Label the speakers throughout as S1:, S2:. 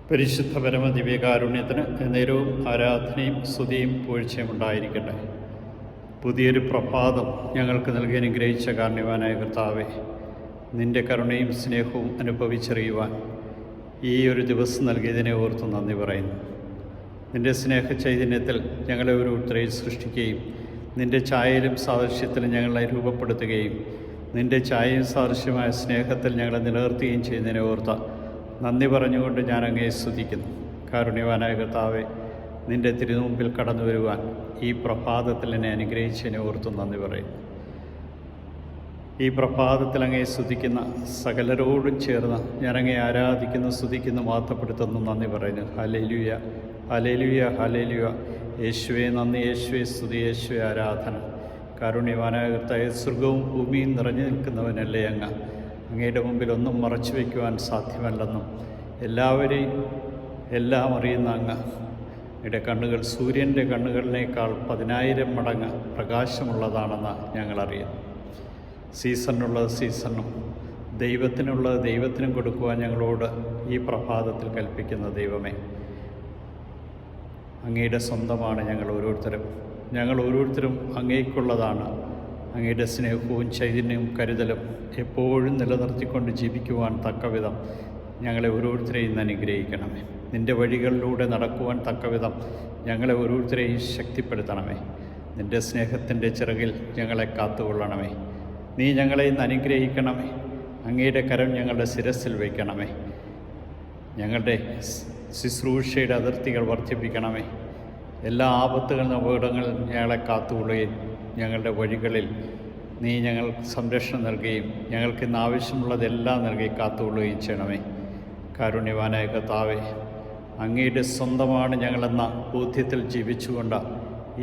S1: പരിശുദ്ധ പരമദിവ്യകാരുണ്യത്തിന് നേരവും ആരാധനയും സ്തുതിയും പൂഴ്ചയും ഉണ്ടായിരിക്കട്ടെ. പുതിയൊരു പ്രഭാതം ഞങ്ങൾക്ക് നൽകി അനുഗ്രഹിച്ച കാരുണ്യവാനായ കർത്താവേ, നിൻ്റെ കരുണയും സ്നേഹവും അനുഭവിച്ചറിയുവാൻ ഈ ഒരു ദിവസം നൽകിയതിനെ ഓർത്ത് നന്ദി പറയുന്നു. നിൻ്റെ സ്നേഹ ചൈതന്യത്തിൽ ഞങ്ങളെ ഓരോരുത്തരെയും സൃഷ്ടിക്കുകയും നിൻ്റെ ഛായയിലും സാദൃശ്യത്തിലും ഞങ്ങളെ രൂപപ്പെടുത്തുകയും നിൻ്റെ ഛായയും സാദൃശ്യമായ സ്നേഹത്തിൽ ഞങ്ങളെ നിലനിർത്തുകയും ചെയ്യുന്നതിനെ ഓർത്ത നന്ദി പറഞ്ഞുകൊണ്ട് ഞാൻ അങ്ങയെ സ്തുതിക്കുന്നു. കാരുണ്യവാനായ കർത്താവേ, നിൻ്റെ തിരുമുമ്പിൽ കടന്നു വരുവാൻ ഈ പ്രഭാതത്തിൽ എന്നെ അനുഗ്രഹിച്ചതിനെ ഓർത്ത് നന്ദി പറയുന്നു. ഈ പ്രഭാതത്തിൽ അങ്ങയെ സ്തുതിക്കുന്ന സകലരോടും ചേർന്ന് ഞാൻ അങ്ങയെ ആരാധിക്കുന്നു, സ്തുതിക്കുന്നു, മഹത്വപ്പെടുത്തുന്നു, നന്ദി പറയുന്നു. Hallelujah, hallelujah, hallelujah. യേശുവേ നന്ദി, യേശുവേ സ്തുതി, യേശുവേ ആരാധന. കാരുണ്യവാനായ കർത്താവേ, സ്വർഗവും ഭൂമിയും നിറഞ്ഞു നിൽക്കുന്നവനല്ലേ അങ്ങ്. അങ്ങയുടെ മുമ്പിൽ ഒന്നും മറച്ചു വയ്ക്കുവാൻ സാധ്യമല്ലെന്നും എല്ലാവരെയും എല്ലാം അറിയുന്ന അങ്ങ്, അങ്ങയുടെ കണ്ണുകൾ സൂര്യൻ്റെ കണ്ണുകളിനേക്കാൾ 10,000 മടങ്ങ് പ്രകാശമുള്ളതാണെന്ന് ഞങ്ങളറിയുന്നു. സീസണിനുള്ളത് സീസണും ദൈവത്തിനുള്ളത് ദൈവത്തിനും കൊടുക്കുവാൻ ഞങ്ങളോട് ഈ പ്രഭാതത്തിൽ കൽപ്പിക്കുന്ന ദൈവമേ, അങ്ങയുടെ സ്വന്തമാണ് ഞങ്ങൾ ഓരോരുത്തരും അങ്ങേക്കുള്ളതാണ്. അങ്ങയുടെ സ്നേഹവും ചൈതന്യവും കരുതലും എപ്പോഴും നിലനിർത്തിക്കൊണ്ട് ജീവിക്കുവാൻ തക്കവിധം ഞങ്ങളെ ഓരോരുത്തരെയും ഇന്ന് അനുഗ്രഹിക്കണമേ. നിൻ്റെ വഴികളിലൂടെ നടക്കുവാൻ തക്കവിധം ഞങ്ങളെ ഓരോരുത്തരെയും ശക്തിപ്പെടുത്തണമേ. നിൻ്റെ സ്നേഹത്തിൻ്റെ ചിറകിൽ ഞങ്ങളെ കാത്തുകൊള്ളണമേ. നീ ഞങ്ങളെ ഇന്ന് അനുഗ്രഹിക്കണമേ. അങ്ങയുടെ കരം ഞങ്ങളുടെ ശിരസിൽ വയ്ക്കണമേ. ഞങ്ങളുടെ ശുശ്രൂഷയുടെ അതിർത്തികൾ വർദ്ധിപ്പിക്കണമേ. എല്ലാ ആപത്തുകളിലും അപകടങ്ങളിൽ ഞങ്ങളെ കാത്തുകൊള്ളുകയും ഞങ്ങളുടെ വഴികളിൽ നീ ഞങ്ങൾക്ക് സംരക്ഷണം നൽകുകയും ഞങ്ങൾക്ക് ഇന്ന് ആവശ്യമുള്ളതെല്ലാം നൽകി കാത്തുകൊള്ളുകയും ചെയ്യണമേ. കാരുണ്യവാനായ കർത്താവേ, അങ്ങയുടെ സ്വന്തമാണ് ഞങ്ങളെന്ന ബോധ്യത്തിൽ ജീവിച്ചുകൊണ്ട്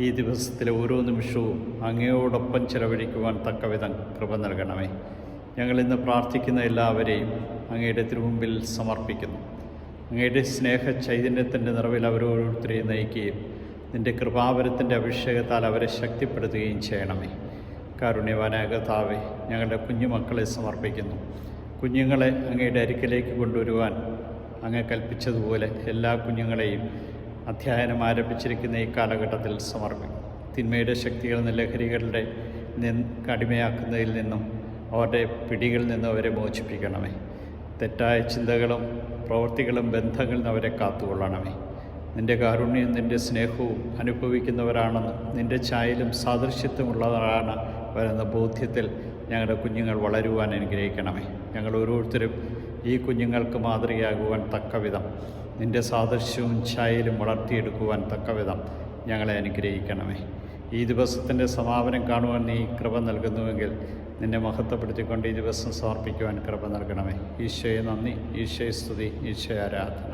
S1: ഈ ദിവസത്തിലെ ഓരോ നിമിഷവും അങ്ങയോടൊപ്പം ചെലവഴിക്കുവാൻ തക്കവിധം കൃപ നൽകണമേ. ഞങ്ങളിന്ന് പ്രാർത്ഥിക്കുന്ന എല്ലാവരെയും അങ്ങയുടെ തിരുമുമ്പിൽ സമർപ്പിക്കുന്നു. അങ്ങയുടെ സ്നേഹ ചൈതന്യത്തിൻ്റെ നിറവിൽ അവരോരോരുത്തരെയും നയിക്കുകയും നിൻ്റെ കൃപാവരത്തിൻ്റെ അഭിഷേകത്താൽ അവരെ ശക്തിപ്പെടുത്തുകയും ചെയ്യണമേ. കാരുണ്യവാനായ കർത്താവേ, ഞങ്ങളുടെ കുഞ്ഞുമക്കളെ സമർപ്പിക്കുന്നു. കുഞ്ഞുങ്ങളെ അങ്ങയുടെ അരികിലേക്ക് കൊണ്ടുവരുവാൻ അങ്ങ് കൽപ്പിച്ചതുപോലെ എല്ലാ കുഞ്ഞുങ്ങളെയും അധ്യയനം ആരംഭിച്ചിരിക്കുന്ന ഈ കാലഘട്ടത്തിൽ സമർപ്പിക്കും. തിന്മയുടെ ശക്തികളിൽ നിന്ന്, ലഹരികളുടെ അടിമയാക്കുന്നതിൽ നിന്നും അവരുടെ പിടികളിൽ നിന്നും അവരെ മോചിപ്പിക്കണമേ. തെറ്റായ ചിന്തകളും പ്രവൃത്തികളും ബന്ധങ്ങളിൽ നിന്ന് അവരെ കാത്തുകൊള്ളണമേ. നിൻ്റെ കാരുണ്യവും നിൻ്റെ സ്നേഹവും അനുഭവിക്കുന്നവരാണെന്നും നിൻ്റെ ഛായയിലും സാദൃശ്യത്വമുള്ളവരാണ് വരുന്ന ബോധ്യത്തിൽ ഞങ്ങളുടെ കുഞ്ഞുങ്ങൾ വളരുവാൻ അനുഗ്രഹിക്കണമേ. ഞങ്ങൾ ഓരോരുത്തരും ഈ കുഞ്ഞുങ്ങൾക്ക് മാതൃകയാകുവാൻ തക്കവിധം നിൻ്റെ സാദൃശ്യവും ഛായയിലും വളർത്തിയെടുക്കുവാൻ തക്കവിധം ഞങ്ങളെ അനുഗ്രഹിക്കണമേ. ഈ ദിവസത്തിൻ്റെ സമാപനം കാണുവാൻ നീ കൃപ നൽകുന്നുവെങ്കിൽ നിന്നെ മഹത്വപ്പെടുത്തിക്കൊണ്ട് ഈ ദിവസം സമർപ്പിക്കുവാൻ കൃപ നൽകണമേ. ഈശോയെ നന്ദി, ഈശോയെ സ്തുതി, ഈശോയെ ആരാധന.